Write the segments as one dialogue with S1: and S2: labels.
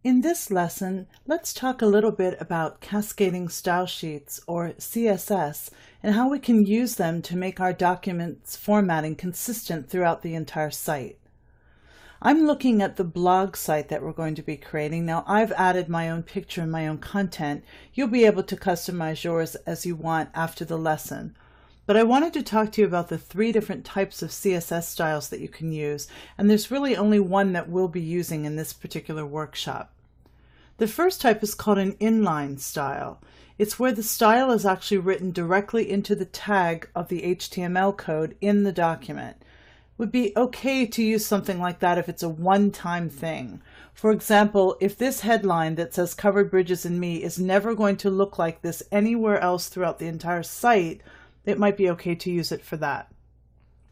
S1: In this lesson, let's talk a little bit about cascading style sheets, or CSS, and how we can use them to make our documents formatting consistent throughout the entire site. I'm looking at the blog site that we're going to be creating. Now, I've added my own picture and my own content. You'll be able to customize yours as you want after the lesson. But I wanted to talk to you about the 3 different types of CSS styles that you can use, and there's really only one that we'll be using in this particular workshop. The first type is called an inline style. It's where the style is actually written directly into the tag of the HTML code in the document. It would be okay to use something like that if it's a one-time thing. For example, if this headline that says Covered Bridges and Me is never going to look like this anywhere else throughout the entire site, it might be okay to use it for that.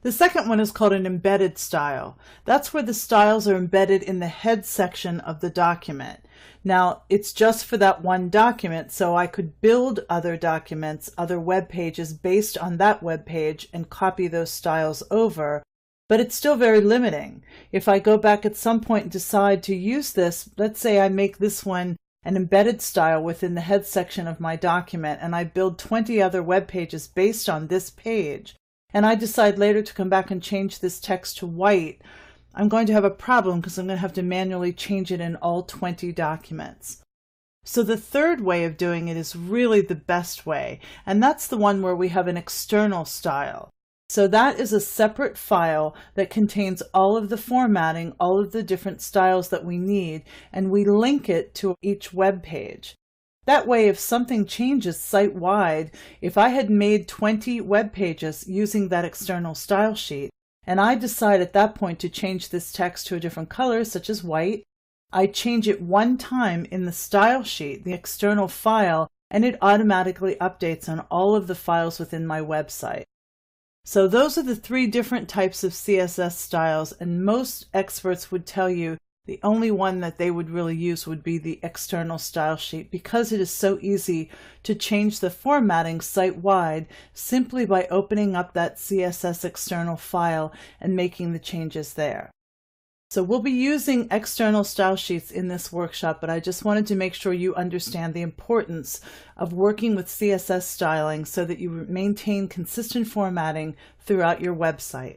S1: The second one is called an embedded style. That's where the styles are embedded in the head section of the document. Now, it's just for that one document, so I could build other documents, other web pages based on that web page and copy those styles over, but it's still very limiting. If I go back at some point and decide to use this, let's say I make this one an embedded style within the head section of my document, and I build 20 other web pages based on this page, and I decide later to come back and change this text to white, I'm going to have a problem because I'm going to have to manually change it in all 20 documents. So the third way of doing it is really the best way, and that's the one where we have an external style. So that is a separate file that contains all of the formatting, all of the different styles that we need, and we link it to each web page. That way, if something changes site-wide, if I had made 20 web pages using that external style sheet, and I decide at that point to change this text to a different color, such as white, I change it one time in the style sheet, the external file, and it automatically updates on all of the files within my website. So those are the 3 different types of CSS styles, and most experts would tell you the only one that they would really use would be the external style sheet, because it is so easy to change the formatting site-wide simply by opening up that CSS external file and making the changes there. So we'll be using external style sheets in this workshop, but I just wanted to make sure you understand the importance of working with CSS styling so that you maintain consistent formatting throughout your website.